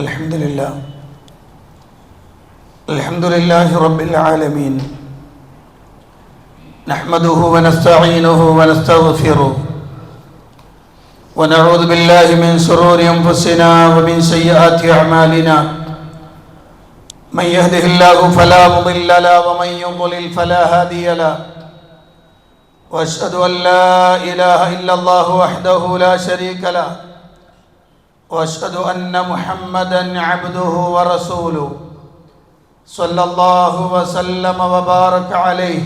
الحمد لله رب العالمين نحمده ونستعينه ونستغفره ونعوذ بالله من شرور أنفسنا ومن سيئات أعمالنا من يهده الله فلا مضل له ومن يضلل فلا هادي له وأشهد أن لا إله إلا الله وحده لا شريك له وأشهد أن محمدًا عبده ورسوله صلى الله وسلم وبارك عليه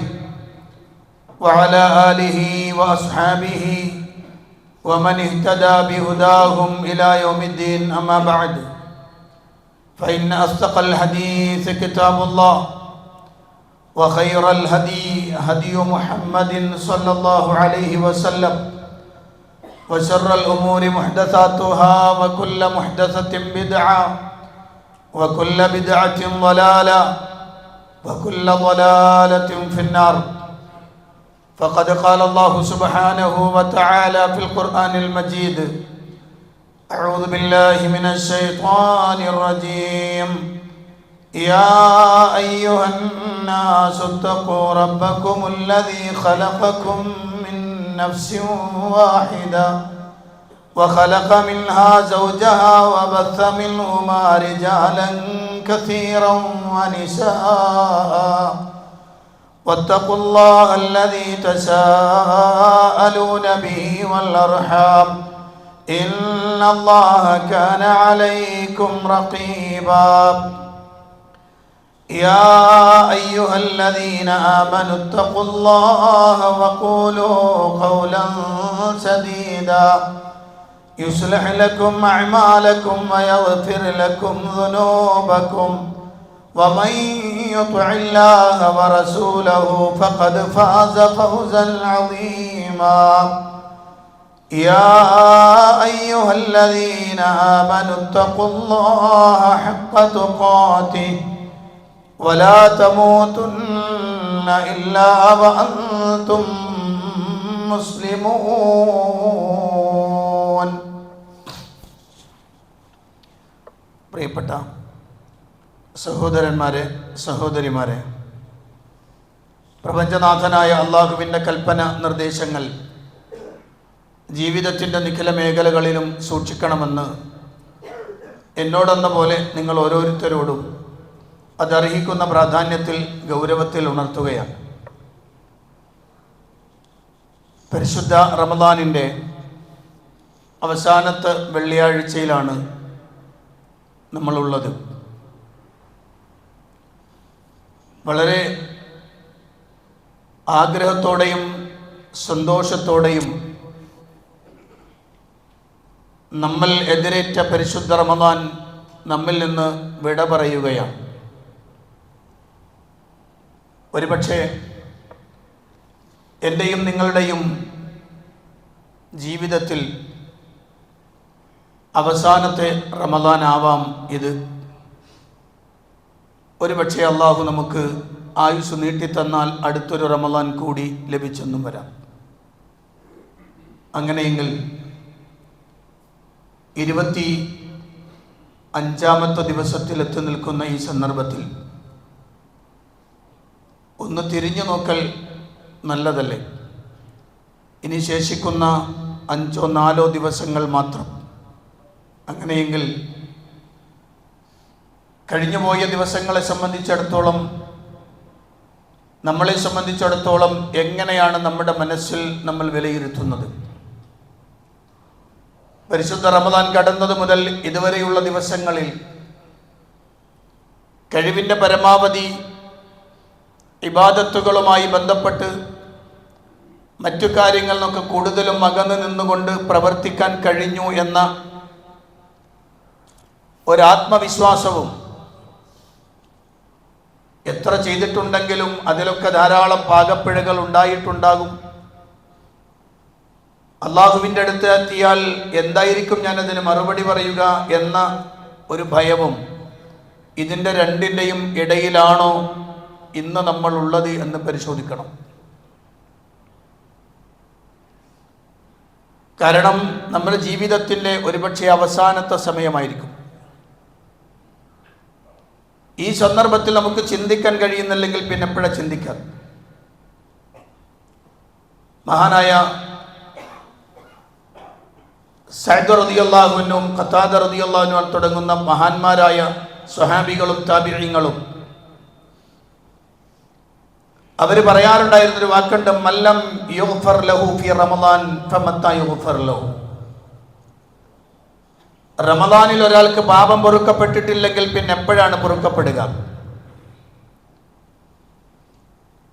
وعلى آله وأصحابه ومن اهتدى بهداهم إلى يوم الدين. أما بعد فإن أصدق الحديث كتاب الله وخير الهدي هدي محمد صلى الله عليه وسلم وشر الأمور محدثاتها وكل محدثة بدعة وكل بدعة ضلالة وكل ضلالة في النار. فقد قال الله سبحانه وتعالى في القرآن المجيد: أعوذ بالله من الشيطان الرجيم. يا أيها الناس اتقوا ربكم الذي خلقكم من نفس واحدة وخلق منها زوجها وبث منهما رجالا كثيرا ونساء واتقوا الله الذي تساءلون به والأرحام إن الله كان عليكم رقيبا. يا أيها الذين آمنوا اتقوا الله وقولوا قولا سديدا يصلح لكم أعمالكم ويغفر لكم ذنوبكم ومن يطع الله ورسوله فقد فاز فوزا عظيما. يا أيها الذين آمنوا اتقوا الله حق تقاته ولا تموتن إلا وأنتم مسلمون. പ്രിയപ്പെട്ട സഹോദരന്മാരെ, സഹോദരിമാരെ, പ്രപഞ്ചനാഥനായ അള്ളാഹുവിൻ്റെ കൽപ്പന നിർദ്ദേശങ്ങൾ ജീവിതത്തിൻ്റെ നിഖില മേഖലകളിലും സൂക്ഷിക്കണമെന്ന് എന്നോടെന്ന പോലെ നിങ്ങൾ ഓരോരുത്തരോടും അതർഹിക്കുന്ന പ്രാധാന്യത്തിൽ, ഗൗരവത്തിൽ ഉണർത്തുകയാണ്. പരിശുദ്ധ റമദാനിൻ്റെ അവസാനത്തെ വെള്ളിയാഴ്ചയിലാണ് നമ്മളുള്ളത്. വളരെ ആഗ്രഹത്തോടെയും സന്തോഷത്തോടെയും നമ്മൾ എതിരേറ്റ പരിശുദ്ധ റമദാൻ നമ്മിൽ നിന്ന് വിട പറയുകയാണ്. ഒരുപക്ഷെ എൻ്റെയും നിങ്ങളുടെയും ജീവിതത്തിൽ അവസാനത്തെ റമദാൻ ആവാം ഇത്. ഒരുപക്ഷെ അള്ളാഹു നമുക്ക് ആയുസ് നീട്ടിത്തന്നാൽ അടുത്തൊരു റമദാൻ കൂടി ലഭിച്ചെന്നും വരാം. അങ്ങനെയെങ്കിൽ 25ാമത്തെ ദിവസത്തിലെത്തി നിൽക്കുന്ന ഈ സന്ദർഭത്തിൽ ഒന്ന് തിരിഞ്ഞു നോക്കൽ നല്ലതല്ലേ? ഇനി ശേഷിക്കുന്ന 5-4 ദിവസങ്ങൾ മാത്രം. അങ്ങനെയെങ്കിൽ കഴിഞ്ഞുപോയ ദിവസങ്ങളെ സംബന്ധിച്ചിടത്തോളം, നമ്മളെ സംബന്ധിച്ചിടത്തോളം എങ്ങനെയാണ് നമ്മുടെ മനസ്സിൽ നമ്മൾ വിലയിരുത്തുന്നത്? പരിശുദ്ധ റമദാൻ കടന്നത് മുതൽ ഇതുവരെയുള്ള ദിവസങ്ങളിൽ കഴിവിൻ്റെ പരമാവധി ഇബാദത്തുകളുമായി ബന്ധപ്പെട്ട് മറ്റു കാര്യങ്ങളിൽ നിന്നൊക്കെ കൂടുതലും അകന്നു നിന്നുകൊണ്ട് പ്രവർത്തിക്കാൻ കഴിഞ്ഞു എന്ന ഒരാത്മവിശ്വാസവും, എത്ര ചെയ്തിട്ടുണ്ടെങ്കിലും അതിലൊക്കെ ധാരാളം പാകപ്പിഴകൾ ഉണ്ടായിട്ടുണ്ടാകും. അള്ളാഹുവിൻ്റെ അടുത്ത് എത്തിയാൽ എന്തായിരിക്കും ഞാനതിന് മറുപടി പറയുക എന്ന ഒരു ഭയവും, ഇതിൻ്റെ രണ്ടിൻ്റെയും ഇടയിലാണോ ഇന്ന് നമ്മൾ ഉള്ളത് എന്ന് പരിശോധിക്കണം. കാരണം നമ്മുടെ ജീവിതത്തിൻ്റെ ഒരുപക്ഷെ അവസാനത്തെ സമയമായിരിക്കും. ഈ സന്ദർഭത്തിൽ നമുക്ക് ചിന്തിക്കാൻ കഴിയുന്നില്ലെങ്കിൽ പിന്നെ എപ്പോഴാ ചിന്തിക്കാൻ? മഹാനായ സഅദ് റളിയല്ലാഹു അൻഹും ഖതാദ റളിയല്ലാഹു അൻഹു തുടങ്ങുന്ന മഹാന്മാരായ സ്വഹാബികളും താബിഈങ്ങളും അവർ പറയാറുണ്ടായിരുന്നൊരു വാക്കുണ്ട്, മല്ലം യുഗ്ഫർ ലഹു ഫി റമളാൻ ഫമത്താ യുഗ്ഫർ ലഹു. റമളാനിൽ ഒരാൾക്ക് പാപം പൊറുക്കപ്പെട്ടിട്ടില്ലെങ്കിൽ പിന്നെ എപ്പോഴാണ് പൊറുക്കപ്പെടുക?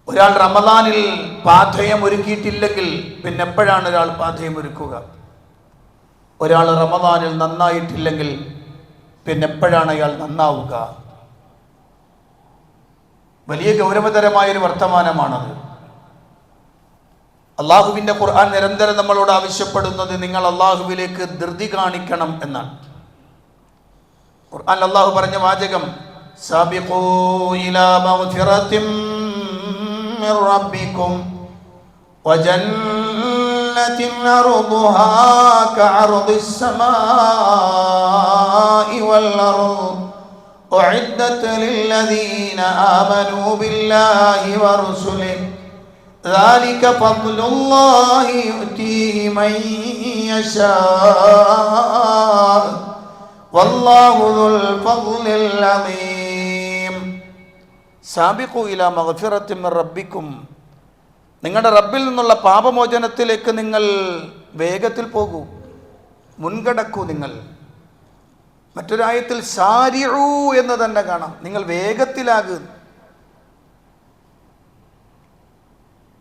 ഒരാൾ റമളാനിൽ പാഥേയം ഒരുക്കിയിട്ടില്ലെങ്കിൽ പിന്നെ എപ്പോഴാണ് ഒരാൾ പാഥേയം ഒരുക്കുക? ഒരാൾ റമളാനിൽ നന്നായിട്ടില്ലെങ്കിൽ പിന്നെ എപ്പോഴാണ് അയാൾ നന്നാവുക? വലിയ ഗൗരവതരമായൊരു വർത്തമാനമാണത്. അള്ളാഹുവിൻ്റെ ഖുർആൻ നിരന്തരം നമ്മളോട് ആവശ്യപ്പെടുന്നത് നിങ്ങൾ അള്ളാഹുവിലേക്ക് ധൃതി കാണിക്കണം എന്നാണ്. ഖുർആൻ അള്ളാഹു പറഞ്ഞ വാചകം, സാബിഖൂ ഇലാ മഗ്ഫിറത്തിൻ മിർ റബ്ബിക്കും വജന്നത്തിൻ അർദുഹാ കഅർദിസ് സമാഇ വൽ അർദ് ഉഇദ്ദത് ലില്ലദീന ആമനൂ ബില്ലാഹി വറസുലിഹി ذلك فضل الله يؤتيه من يشاء والله ذو الفضل العظيم. സാബിഖൂ ഇലാ മഗ്ഫിറത്തിൻ മിർ റബ്ബിക്കും, നിങ്ങളുടെ റബ്ബിൽ നിന്നുള്ള പാപമോചനത്തിലേക്ക് നിങ്ങൾ വേഗത്തിൽ പോകൂ, മുൻകടക്കൂ. നിങ്ങൾ മറ്റൊരായത്തിൽ സാരിഉ എന്ന് തന്നെ കാണാം, നിങ്ങൾ വേഗത്തിലാകും.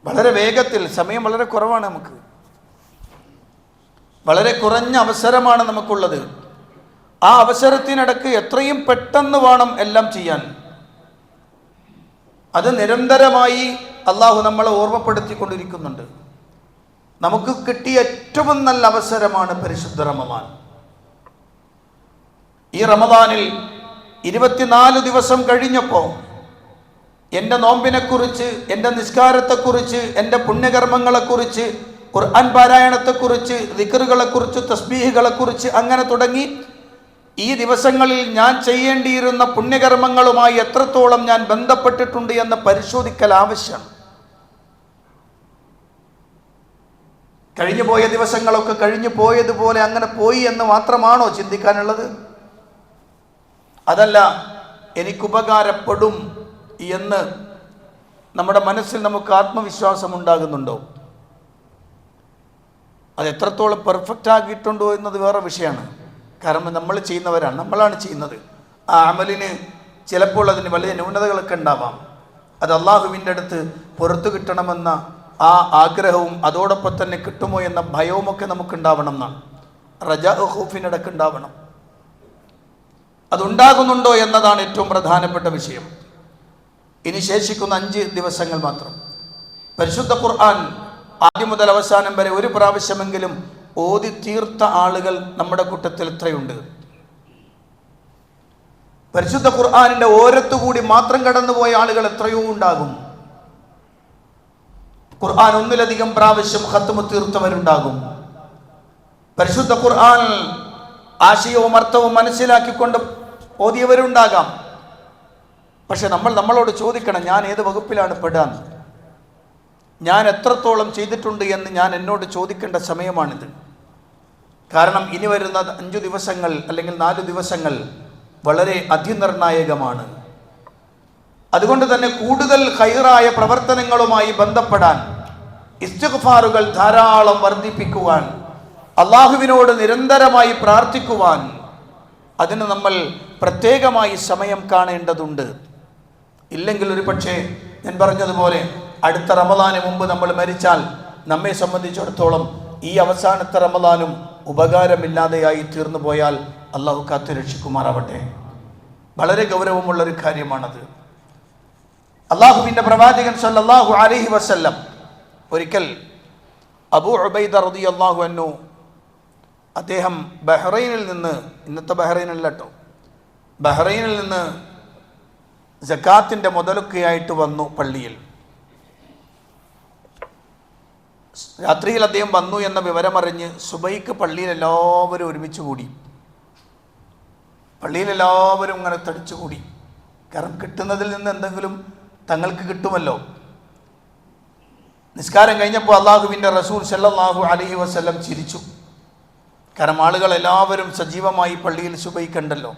വളരെ വേഗത്തിൽ. സമയം വളരെ കുറവാണ്, നമുക്ക് വളരെ കുറഞ്ഞ അവസരമാണ് നമുക്കുള്ളത്. ആ അവസരത്തിനിടക്ക് എത്രയും പെട്ടെന്ന് വേണം എല്ലാം ചെയ്യാൻ. അത് നിരന്തരമായി അള്ളാഹു നമ്മളെ ഓർമ്മപ്പെടുത്തിക്കൊണ്ടിരിക്കുന്നുണ്ട്. നമുക്ക് കിട്ടിയ ഏറ്റവും നല്ല അവസരമാണ് പരിശുദ്ധ റമദാൻ. ഈ റമദാനിൽ 24 ദിവസം കഴിഞ്ഞപ്പോൾ എൻ്റെ നോമ്പിനെക്കുറിച്ച്, എൻ്റെ നിസ്കാരത്തെക്കുറിച്ച്, എൻ്റെ പുണ്യകർമ്മങ്ങളെക്കുറിച്ച്, ഖുർആൻ പാരായണത്തെക്കുറിച്ച്, ദിക്റുകളെക്കുറിച്ച്, തസ്ബീഹുകളെക്കുറിച്ച്, അങ്ങനെ തുടങ്ങി ഈ ദിവസങ്ങളിൽ ഞാൻ ചെയ്യേണ്ടിയിരുന്ന പുണ്യകർമ്മങ്ങളുമായി എത്രത്തോളം ഞാൻ ബന്ധപ്പെട്ടിട്ടുണ്ട് എന്ന് പരിശോധിക്കൽ ആവശ്യമാണ്. കഴിഞ്ഞു പോയ ദിവസങ്ങളൊക്കെ കഴിഞ്ഞു പോയതുപോലെ അങ്ങനെ പോയി എന്ന് മാത്രമാണോ ചിന്തിക്കാനുള്ളത്? അതല്ല, എനിക്കുപകാരപ്പെടും എന്ന് നമ്മുടെ മനസ്സിൽ നമുക്ക് ആത്മവിശ്വാസം ഉണ്ടാകുന്നുണ്ടോ? അത് എത്രത്തോളം പെർഫെക്റ്റ് ആക്കിയിട്ടുണ്ടോ എന്നത് വേറെ വിഷയമാണ്. കാരണം നമ്മൾ ചെയ്യുന്നവരാണ്, നമ്മളാണ് ചെയ്യുന്നത്. ആ അമലിന് ചിലപ്പോൾ അതിന് വലിയ ന്യൂനതകളൊക്കെ ഉണ്ടാവാം. അത് അള്ളാഹുവിൻ്റെ അടുത്ത് പുറത്തു കിട്ടണമെന്ന ആ ആഗ്രഹവും അതോടൊപ്പം തന്നെ കിട്ടുമോ എന്ന ഭയവുമൊക്കെ നമുക്കുണ്ടാവണം എന്നാണ്. റജാ ഖൗഫിനിടക്ക് ഉണ്ടാവണം. അതുണ്ടാകുന്നുണ്ടോ എന്നതാണ് ഏറ്റവും പ്രധാനപ്പെട്ട വിഷയം. ഇനി ശേഷിക്കുന്ന 5 ദിവസങ്ങൾ മാത്രം. പരിശുദ്ധ ഖുർആൻ ആദ്യം മുതൽ അവസാനം വരെ ഒരു പ്രാവശ്യമെങ്കിലും ഓതി തീർത്ത ആളുകൾ നമ്മുടെ കൂട്ടത്തിൽ എത്രയുണ്ട്? പരിശുദ്ധ ഖുർആനിന്റെ ഓരത്തുകൂടി മാത്രം കടന്നുപോയ ആളുകൾ എത്രയോ ഉണ്ടാകും. ഖുർആൻ ഒന്നിലധികം പ്രാവശ്യം ഖത്മ് തീർത്തവരുണ്ടാകും. പരിശുദ്ധ ഖുർആൻ ആശയവും അർത്ഥവും മനസ്സിലാക്കിക്കൊണ്ട് ഓതിയവരുണ്ടാകാം. പക്ഷെ നമ്മളോട് ചോദിക്കണം, ഞാൻ ഏത് വകുപ്പിലാണ് പെടാൻ, ഞാൻ എത്രത്തോളം ചെയ്തിട്ടുണ്ട് എന്ന് ഞാൻ എന്നോട് ചോദിക്കേണ്ട സമയമാണിത്. കാരണം ഇനി വരുന്ന 5 ദിവസങ്ങൾ അല്ലെങ്കിൽ 4 ദിവസങ്ങൾ വളരെ അതിനിർണായകമാണ്. അതുകൊണ്ട് തന്നെ കൂടുതൽ ഖൈറായ പ്രവർത്തനങ്ങളുമായി ബന്ധപ്പെടാൻ, ഇസ്തിഗ്ഫാറുകൾ ധാരാളം വർദ്ധിപ്പിക്കുവാൻ, അള്ളാഹുവിനോട് നിരന്തരമായി പ്രാർത്ഥിക്കുവാൻ, അതിന് നമ്മൾ പ്രത്യേകമായി സമയം കാണേണ്ടതുണ്ട്. ഇല്ലെങ്കിൽ ഒരു പക്ഷേ ഞാൻ പറഞ്ഞതുപോലെ അടുത്ത റമദാന് മുമ്പ് നമ്മൾ മരിച്ചാൽ നമ്മെ സംബന്ധിച്ചിടത്തോളം ഈ അവസാനത്തെ റമദാനും ഉപകാരമില്ലാതെയായി തീർന്നു പോയാൽ അള്ളാഹു കാത്തു രക്ഷിക്കുമാറാവട്ടെ. വളരെ ഗൗരവമുള്ളൊരു കാര്യമാണത്. അള്ളാഹുവിൻ്റെ പ്രവാചകൻ സല്ലല്ലാഹു അലൈഹി വസല്ലം ഒരിക്കൽ അബൂ ഉബൈദ റളിയല്ലാഹു അൻഹു, അദ്ദേഹം ബഹ്റൈനിൽ നിന്ന്, ഇന്നത്തെ ബഹ്റൈനല്ല കേട്ടോ, ബഹ്റൈനിൽ നിന്ന് സക്കാത്തിൻ്റെ മുതലൊക്കെയായിട്ട് വന്നു പള്ളിയിൽ. രാത്രിയിൽ അദ്ദേഹം വന്നു എന്ന വിവരമറിഞ്ഞ് സുബൈക്ക് പള്ളിയിൽ എല്ലാവരും ഒരുമിച്ച് കൂടി. പള്ളിയിൽ എല്ലാവരും ഇങ്ങനെ തടിച്ചുകൂടി. കാരണം കിട്ടുന്നതിൽ നിന്ന് എന്തെങ്കിലും തങ്ങൾക്ക് കിട്ടുമല്ലോ. നിസ്കാരം കഴിഞ്ഞപ്പോൾ അള്ളാഹുവിൻ്റെ റസൂൽ സല്ലല്ലാഹു അലൈഹി വസല്ലം ചിരിച്ചു. കാരണം ആളുകൾ എല്ലാവരും സജീവമായി പള്ളിയിൽ സുബഹിക്കണ്ടല്ലോ.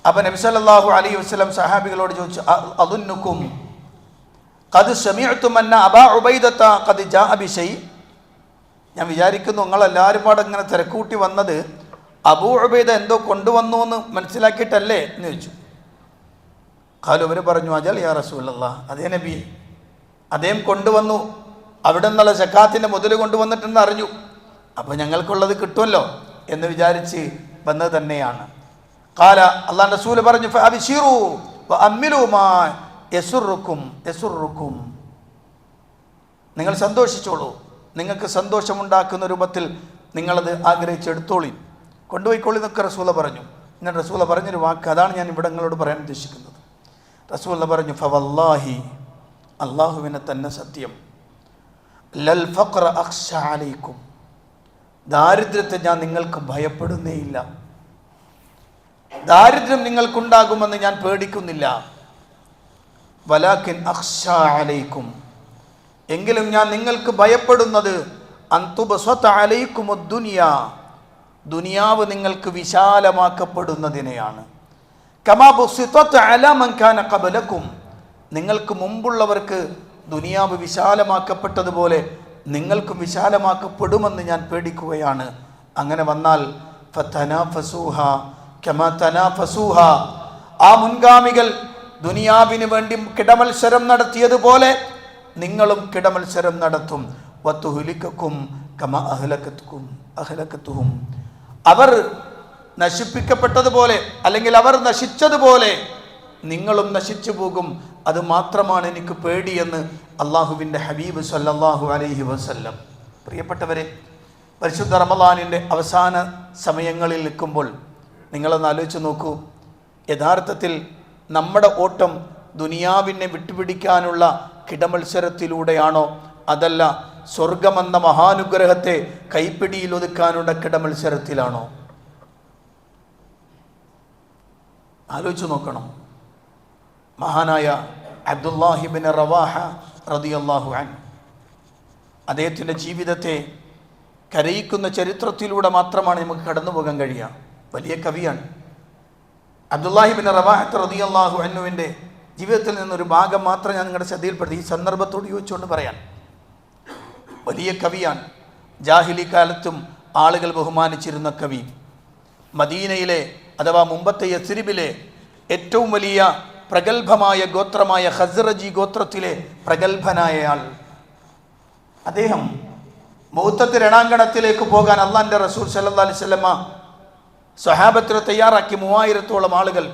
അപ്പം നബി സല്ലല്ലാഹു അലൈഹി വസല്ലം സഹാബികളോട് ചോദിച്ചു, അദുന്നുക്കും ഖദ് സമിഅ്തും അന്ന അബാ ഉബൈദത ഖദ് ജാഅ ബിശൈ. ഞാൻ വിചാരിക്കുന്നു നിങ്ങളെല്ലാവരും പാടെ ഇങ്ങനെ തിരക്കൂട്ടി വന്നത് അബൂ ഉബൈദ എന്തോ കൊണ്ടുവന്നു എന്ന് മനസ്സിലാക്കിയിട്ടല്ലേ എന്ന് ചോദിച്ചു. ഖാലു, അവർ പറഞ്ഞു, അജൽ യാ റസൂലല്ലാഹ്, അതേ നബിയെ, അദ്ദേഹം കൊണ്ടുവന്നു, അവിടെ നിന്നുള്ള സക്കാത്തിൻ്റെ മുതൽ കൊണ്ടുവന്നിട്ടെന്ന് അറിഞ്ഞു. അപ്പോൾ ഞങ്ങൾക്കുള്ളത് കിട്ടുമല്ലോ എന്ന് വിചാരിച്ച് വന്നത് തന്നെയാണ്. ഖാല, അല്ലാഹുവിൻ്റെ റസൂൽ പറഞ്ഞു, ഫഅബ്ശിറൂ വഅമ്മിലൂ മാ യസുറുക്കും, നിങ്ങൾ സന്തോഷിച്ചോളൂ, നിങ്ങൾക്ക് സന്തോഷമുണ്ടാക്കുന്ന രൂപത്തിൽ നിങ്ങളത് ആഗ്രഹിച്ചെടുത്തോളി, കൊണ്ടുപോയിക്കോളി എന്നൊക്കെ റസൂല പറഞ്ഞു. എന്നിട്ട് റസൂല പറഞ്ഞൊരു വാക്ക്, അതാണ് ഞാൻ ഇവിടെ നിങ്ങളോട് പറയാൻ ഉദ്ദേശിക്കുന്നത്. റസൂല പറഞ്ഞു, ഫവല്ലാഹി, അള്ളാഹുവിനെ തന്നെ സത്യം, ലൽ ഫഖ്റ അഖ്ശ അലൈക്കും, ദാരിദ്ര്യത്തെ ഞാൻ നിങ്ങൾക്ക് ഭയപ്പെടുന്നേയില്ല, ദാരിദ്ര്യം നിങ്ങൾക്കുണ്ടാകുമെന്ന് ഞാൻ പേടിക്കുന്നില്ല. വലാകിൻ അഖ്ശ അലൈക്കും, എങ്കിലും ഞാൻ നിങ്ങൾക്ക് ഭയപ്പെടുന്നത് അൻതുബസത അലൈക്കുമുദ് ദുനിയാ, ദുനിയാവ് നിങ്ങൾക്ക് വിശാലമാക്കപ്പെടുന്നതിനെയാണ്. കമാ ബുസിതത അലാ മൻ കാന ഖബലക്കും, നിങ്ങൾക്ക് മുമ്പുള്ളവർക്ക് ദുനിയാവ് വിശാലമാക്കപ്പെട്ടതുപോലെ നിങ്ങൾക്കും വിശാലമാക്കപ്പെടുമെന്ന് ഞാൻ പേടിക്കുകയാണ്. അങ്ങനെ വന്നാൽ ഫതനാഫസൂഹ കമാ തനാഫസൂഹ, ആ മുൻഗാമികൾ ദുനിയാവിന് വേണ്ടി കിടമത്സരം നടത്തിയതുപോലെ നിങ്ങളും കിടമത്സരം നടത്തും. വതുഹ്ലികക്കും കമാ അഹ്ലകതുഹും, അവർ നശിപ്പിക്കപ്പെട്ടതുപോലെ അല്ലെങ്കിൽ അവർ നശിച്ചതുപോലെ നിങ്ങളും നശിച്ചു പോകും. അത് മാത്രമാണ് എനിക്ക് പേടിയെന്ന് അള്ളാഹുവിൻ്റെ ഹബീബ് സല്ലല്ലാഹു അലൈഹി വസല്ലം. പ്രിയപ്പെട്ടവരെ, പരിശുദ്ധ റമളാനിൻ്റെ അവസാന സമയങ്ങളിൽ നിൽക്കുമ്പോൾ നിങ്ങളൊന്ന് ആലോചിച്ച് നോക്കൂ. യഥാർത്ഥത്തിൽ നമ്മുടെ ഓട്ടം ദുനിയാവിനെ വിട്ടുപിടിക്കാനുള്ള കിടമത്സരത്തിലൂടെയാണോ, അതല്ല സ്വർഗമെന്ന മഹാനുഗ്രഹത്തെ കൈപ്പിടിയിൽ ഒതുക്കാനുള്ള കിടമത്സരത്തിലാണോ? ആലോചിച്ച് നോക്കണം. മഹാനായ അബ്ദുല്ലാഹി ഇബ്നു റവാഹ റളിയല്ലാഹു അൻഹു, അദ്ദേഹത്തിൻ്റെ ജീവിതത്തെ കരയിക്കുന്ന ചരിത്രത്തിലൂടെ മാത്രമാണ് നമുക്ക് കടന്നു പോകാൻ കഴിയുക. വലിയ കവിയാണ്. അബ്ദുല്ലാഹി ഇബ്നു റവാഹ റളിയല്ലാഹു അൻഹുവിൻ്റെ ജീവിതത്തിൽ നിന്നൊരു ഭാഗം മാത്രം ഞാൻ നിങ്ങളുടെ ശ്രദ്ധയിൽപ്പെടുത്തി ഈ സന്ദർഭത്തോട് യോജിച്ചുകൊണ്ട് പറയാൻ. വലിയ കവിയാണ്. ജാഹിലി കാലത്തും ആളുകൾ ബഹുമാനിച്ചിരുന്ന കവി. മദീനയിലെ അഥവാ മുമ്പത്തെ യസ്രിബിലെ ഏറ്റവും വലിയ പ്രഗത്ഭമായ ഗോത്രമായ ഖസ്റജി ഗോത്രത്തിലെ പ്രഗത്ഭനായ ആൾ. അദ്ദേഹം മൗത്തത്ത് രണാങ്കണത്തിലേക്ക് പോകാൻ അള്ളാഹിൻ്റെ റസൂൽ സല്ലല്ലാഹു അലൈഹി വസല്ലമ സ്വഹാബത്തിനെ തയ്യാറാക്കി. 3000-ഓളം ആളുകൾ,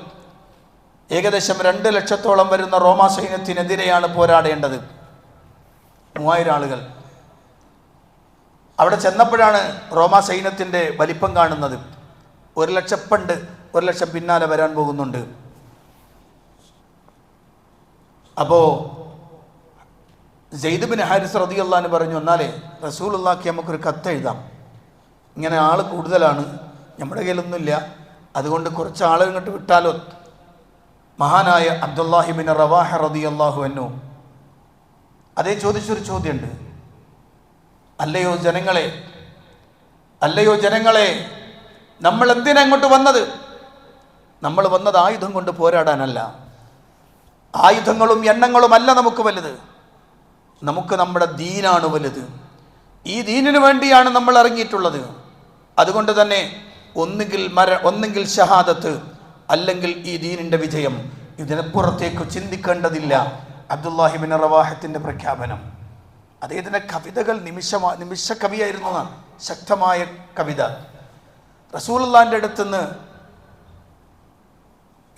ഏകദേശം 2 ലക്ഷത്തോളം വരുന്ന റോമാ സൈന്യത്തിനെതിരെയാണ് പോരാടേണ്ടത്. 3000 ആളുകൾ. അവിടെ ചെന്നപ്പോഴാണ് റോമാ സൈന്യത്തിൻ്റെ വലിപ്പം കാണുന്നത്. 1 ലക്ഷം പണ്ട്, 1 ലക്ഷം പിന്നാലെ വരാൻ പോകുന്നുണ്ട്. അപ്പോൾ സെയ്ദ് ബിൻ ഹാരിസ് റളിയല്ലാഹു അൻഹു പറഞ്ഞു, എന്നാലേ റസൂലുള്ളാഹിക്ക് നമുക്കൊരു കത്ത് എഴുതാം, ഇങ്ങനെ ആൾ കൂടുതലാണ്, നമ്മുടെ കയ്യിലൊന്നുമില്ല, അതുകൊണ്ട് കുറച്ച് ആൾ ഇങ്ങോട്ട് വിട്ടാലോ. മഹാനായ അബ്ദുല്ലാഹി ഇബ്നു റവാഹ റളിയല്ലാഹു അൻഹു അതേ ചോദിച്ചൊരു ചോദ്യമുണ്ട്. അല്ലയോ ജനങ്ങളെ, നമ്മൾ എന്തിനാ ഇങ്ങോട്ട് വന്നത്? നമ്മൾ വന്നത് ആയുധം കൊണ്ട് പോരാടാനല്ല. ആയുധങ്ങളും എണ്ണങ്ങളും അല്ല നമുക്ക് വലുത്. നമുക്ക് നമ്മുടെ ദീനാണ് വലുത്. ഈ ദീനിനു വേണ്ടിയാണ് നമ്മൾ ഇറങ്ങിയിട്ടുള്ളത്. അതുകൊണ്ട് തന്നെ ഒന്നുകിൽ ഷഹാദത്ത്, അല്ലെങ്കിൽ ഈ ദീനിൻ്റെ വിജയം. ഇതിനപ്പുറത്തേക്ക് ചിന്തിക്കേണ്ടതില്ല. അബ്ദുല്ലാഹി ഇബ്നു റവാഹത്തിൻ്റെ പ്രഖ്യാപനം. അദ്ദേഹത്തിൻ്റെ കവിതകൾ നിമിഷ കവിയായിരുന്നു. ശക്തമായ കവിത. റസൂലുള്ളാഹിൻ്റെ അടുത്തുനിന്ന്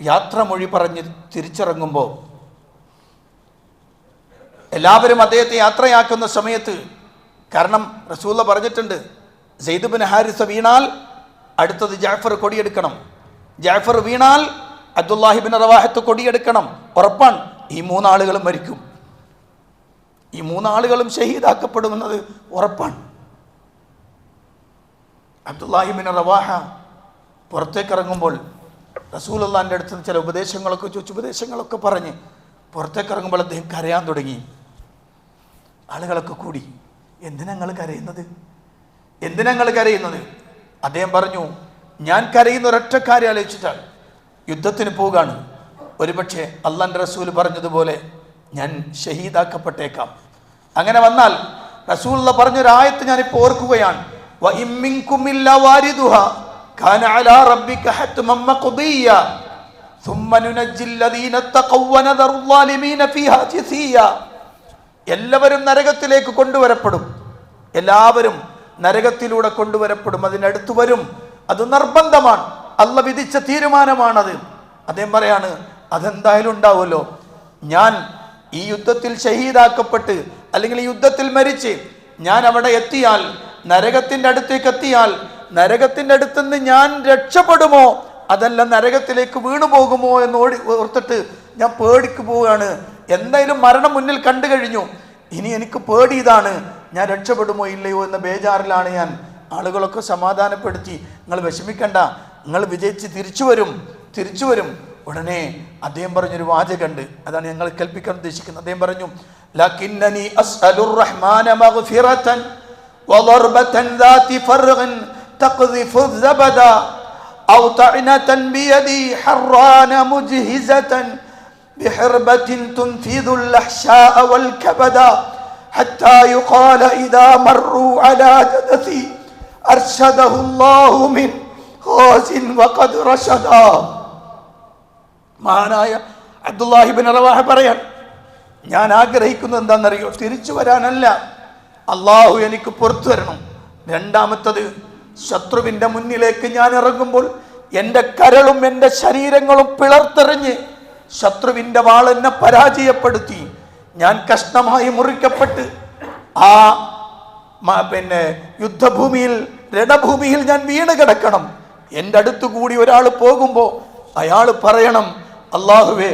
യാത്രാമൊഴി പറഞ്ഞ് തിരിച്ചിറങ്ങുമ്പോൾ എല്ലാവരും അദ്ദേഹത്തെ യാത്രയാക്കുന്ന സമയത്ത്, കാരണം റസൂല പറഞ്ഞിട്ടുണ്ട്, സെയ്ദ് ബിൻ ഹാരിസ വീണാൽ അടുത്തത് ജഅഫർ കൊടിയെടുക്കണം, ജഅഫർ വീണാൽ അബ്ദുല്ലാഹി ഇബ്നു റവാഹത്ത് കൊടിയെടുക്കണം, ഉറപ്പാണ്. ഈ 3 ആളുകളും മരിക്കും, ഈ 3 ആളുകളും ഷഹീദാക്കപ്പെടുമെന്നത് ഉറപ്പാണ്. അബ്ദുല്ലാഹി ഇബ്നു റവാഹ പുറത്തേക്ക് ഇറങ്ങുമ്പോൾ റസൂലുള്ളാഹിൻ്റെ അടുത്ത് നിന്ന് ചില ഉപദേശങ്ങളൊക്കെ ചോദിച്ചു, ഉപദേശങ്ങളൊക്കെ പറഞ്ഞ് പുറത്തേക്ക് ഇറങ്ങുമ്പോൾ അദ്ദേഹം കരയാൻ തുടങ്ങി. ആളുകളൊക്കെ കൂടി, എന്തിനാ നിങ്ങൾ കരയുന്നത്, എന്തിനാ നിങ്ങൾ കരയുന്നത്? അദ്ദേഹം പറഞ്ഞു, ഞാൻ കരയുന്ന ഒരൊറ്റ കാര്യം ആലോചിച്ചിട്ടാണ്. യുദ്ധത്തിന് പോവുകയാണ്, ഒരുപക്ഷെ അള്ളാന്റെ റസൂൽ പറഞ്ഞതുപോലെ ഞാൻ ഷഹീദാക്കപ്പെട്ടേക്കാം. അങ്ങനെ വന്നാൽ റസൂലുള്ള പറഞ്ഞൊരായത്ത് ഞാനിപ്പോൾ ഓർക്കുകയാണ്, എല്ലാവരും നരകത്തിലേക്ക് കൊണ്ടുവരപ്പെടും, എല്ലാവരും നരകത്തിലൂടെ കൊണ്ടുവരപ്പെടും, അതിനടുത്ത് വരും, അത് നിർബന്ധമാണ്, അള്ള വിധിച്ച തീരുമാനമാണത്. അദ്ദേഹം പറയാണ്, അതെന്തായാലും ഉണ്ടാവുമല്ലോ. ഞാൻ ഈ യുദ്ധത്തിൽ ഷഹീദാക്കപ്പെട്ട് അല്ലെങ്കിൽ ഈ യുദ്ധത്തിൽ മരിച്ച് ഞാൻ അവിടെ എത്തിയാൽ, നരകത്തിൻ്റെ അടുത്തേക്ക് എത്തിയാൽ, നരകത്തിൻ്റെ അടുത്ത് നിന്ന് ഞാൻ രക്ഷപ്പെടുമോ അതല്ല നരകത്തിലേക്ക് വീണു പോകുമോ എന്ന് ഓർത്തിട്ട് ഞാൻ പേടിക്ക് പോവുകയാണ്. എന്തായാലും മരണം മുന്നിൽ കണ്ടു കഴിഞ്ഞു, ഇനി എനിക്ക് പേടി ഇതാണ്, ഞാൻ രക്ഷപ്പെടുമോ ഇല്ലയോ എന്ന ബേജാറിലാണ് ഞാൻ. ആളുകളൊക്കെ സമാധാനപ്പെടുത്തി, നിങ്ങൾ വിഷമിക്കണ്ട, നിങ്ങൾ വിജയിച്ച് തിരിച്ചു വരും. ഉടനെ അദ്ദേഹം പറഞ്ഞൊരു വാചകമുണ്ട്, അതാണ് ഞങ്ങൾ കൽപ്പിക്കാൻ ഉദ്ദേശിക്കുന്നത്. അദ്ദേഹം പറഞ്ഞു, ലകിന്നനി അസ്അലുർ റഹ്മാന മഗ്ഫിറതൻ വദർബതൻ ദാതി ഫർഗൻ തഖ്ദിഫു സബദ ഔ തഅനതൻ ബിയദി ഹറാന മുജ്ഹിസതൻ ബിഹർബത്തിൻ തുൻഫിദുൽ അഹ്ശാഅ വൽ കബദ ഹത്താ യുഖാല ഇദാ മർറു അലാ ജദസി അർശദഹു അല്ലാഹു മിൻ ഖാസിൻ വഖദ് റശദ. മഹാനായ അബ്ദുല്ലാഹി ഇബ്നു റവാഹ പറയാൻ, ഞാൻ ആഗ്രഹിക്കുന്നത് എന്താണെന്നറിയോ, തിരിച്ചു വരാനല്ല, അള്ളാഹു എനിക്ക് പുറത്തു വരണം. രണ്ടാമത്തത്, ശത്രുവിൻ്റെ മുന്നിലേക്ക് ഞാൻ ഇറങ്ങുമ്പോൾ എൻ്റെ കരളും എൻ്റെ ശരീരങ്ങളും പിളർത്തെറിഞ്ഞ് ശത്രുവിൻ്റെ വാൾ എന്നെ പരാജയപ്പെടുത്തി ഞാൻ കഷ്ണമായി മുറിക്കപ്പെട്ട് ആ യുദ്ധഭൂമിയിൽ, രണഭൂമിയിൽ ഞാൻ വീണ് കിടക്കണം. എൻ്റെ അടുത്തു കൂടി ഒരാൾ പോകുമ്പോൾ അയാൾ പറയണം, അള്ളാഹുവേ,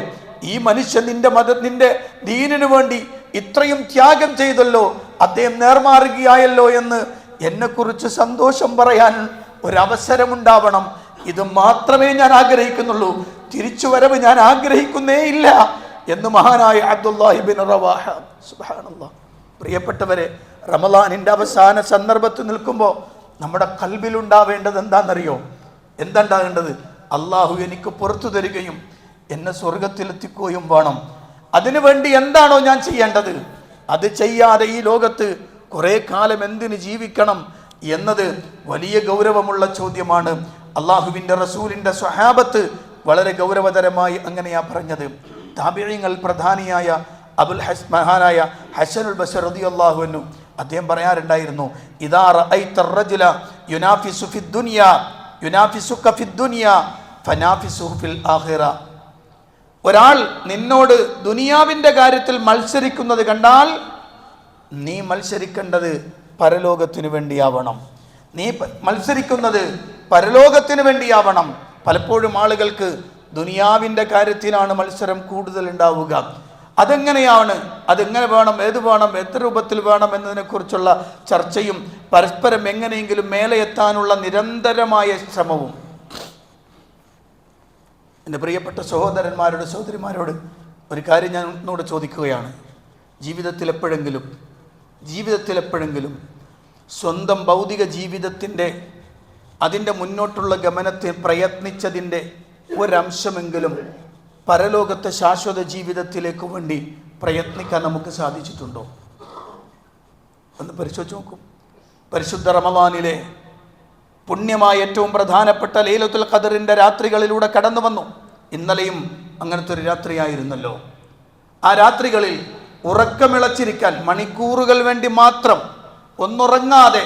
ഈ മനുഷ്യൻ നിന്റെ ദീനിനു വേണ്ടി ഇത്രയും ത്യാഗം ചെയ്തല്ലോ, അദ്ദേഹം നേർമാറുകയായല്ലോ എന്ന് എന്നെക്കുറിച്ച് സന്തോഷം പറയാൻ ഒരവസരമുണ്ടാവണം. ഇത് മാത്രമേ ഞാൻ ആഗ്രഹിക്കുന്നുള്ളൂ, തിരിച്ചുവരവ് ഞാൻ ആഗ്രഹിക്കുന്നേ ഇല്ല എന്ന് മഹാനായ അബ്ദുല്ലാഹി ഇബ്നു റവാഹ. സുബ്ഹാനല്ലാഹ്. പ്രിയപ്പെട്ടവരെ, റമളാനിൻ്റെ അവസാന സന്ദർഭത്തിൽ നിൽക്കുമ്പോൾ നമ്മുടെ ഖൽബിലുണ്ടാവേണ്ടത് എന്താണെന്നറിയോ? എന്താ ഉണ്ടാകേണ്ടത്? അള്ളാഹു എനിക്ക് പുറത്തു തരികയും എന്നെ സ്വർഗത്തിലെത്തിക്കുകയും വേണം. അതിനുവേണ്ടി എന്താണോ ഞാൻ ചെയ്യേണ്ടത് അത് ചെയ്യാതെ ഈ ലോകത്ത് കുറേ കാലം എന്തിന് ജീവിക്കണം എന്നത് വലിയ ഗൗരവമുള്ള ചോദ്യമാണ്. അള്ളാഹുവിൻ്റെ റസൂലിൻ്റെ സ്വഹാബത്ത് വളരെ ഗൗരവതരമായി അങ്ങനെയാ പറഞ്ഞത്. താബിഈങ്ങൾ പ്രധാനിയായ മഹാനായ ഹസനുൽ ബസരി റളിയല്ലാഹു അൻഹു അദ്ദേഹം പറയാറുണ്ടായിരുന്നു, ഇദാ റഅയ്ത റജുല യുനാഫിസു ഫിദ്ദുനിയാ യുനാഫിസുക ഫിദ്ദുനിയാ ഫനാഫിസുഹു ഫിൽ ആഖിറ. ഒരാൾ നിന്നോട് ദുനിയാവിൻ്റെ കാര്യത്തിൽ മത്സരിക്കുന്നത് കണ്ടാൽ നീ മത്സരിക്കേണ്ടത് പരലോകത്തിന് വേണ്ടിയാവണം. നീ മത്സരിക്കുന്നത് പരലോകത്തിന് വേണ്ടിയാവണം. പലപ്പോഴും ആളുകൾക്ക് ദുനിയാവിൻ്റെ കാര്യത്തിലാണ് മത്സരം കൂടുതൽ ഉണ്ടാവുക. അതെങ്ങനെയാണ്, അതെങ്ങനെ വേണം, ഏത് വേണം, എത്ര രൂപത്തിൽ വേണം എന്നതിനെക്കുറിച്ചുള്ള ചർച്ചയും പരസ്പരം എങ്ങനെയെങ്കിലും മേലെ എത്താനുള്ള നിരന്തരമായ ശ്രമവും. എൻ്റെ പ്രിയപ്പെട്ട സഹോദരന്മാരോട് സഹോദരിമാരോട് ഒരു കാര്യം ഞാൻ ഒന്നുകൂടെ ചോദിക്കുകയാണ്. ജീവിതത്തിൽ എപ്പോഴെങ്കിലും സ്വന്തം ഭൗതിക ജീവിതത്തിൻ്റെ അതിൻ്റെ മുന്നോട്ടുള്ള ഗമനത്തിൽ പ്രയത്നിച്ചതിൻ്റെ ഒരംശമെങ്കിലും പരലോകത്തെ ശാശ്വത ജീവിതത്തിലേക്ക് വേണ്ടി പ്രയത്നിക്കാൻ നമുക്ക് സാധിച്ചിട്ടുണ്ടോ? ഒന്ന് പരിശോധിച്ച് നോക്കും. പരിശുദ്ധ റമളാനിലെ പുണ്യമായ ഏറ്റവും പ്രധാനപ്പെട്ട ലൈലത്തുൽ ഖദറിൻ്റെ രാത്രികളിലൂടെ കടന്നു വന്നു. ഇന്നലെയും അങ്ങനത്തെ ഒരു രാത്രിയായിരുന്നല്ലോ. ആ രാത്രികളിൽ ഉറക്കമിളച്ചിരിക്കാൻ മണിക്കൂറുകൾ വേണ്ടി മാത്രം ഒന്നുറങ്ങാതെ,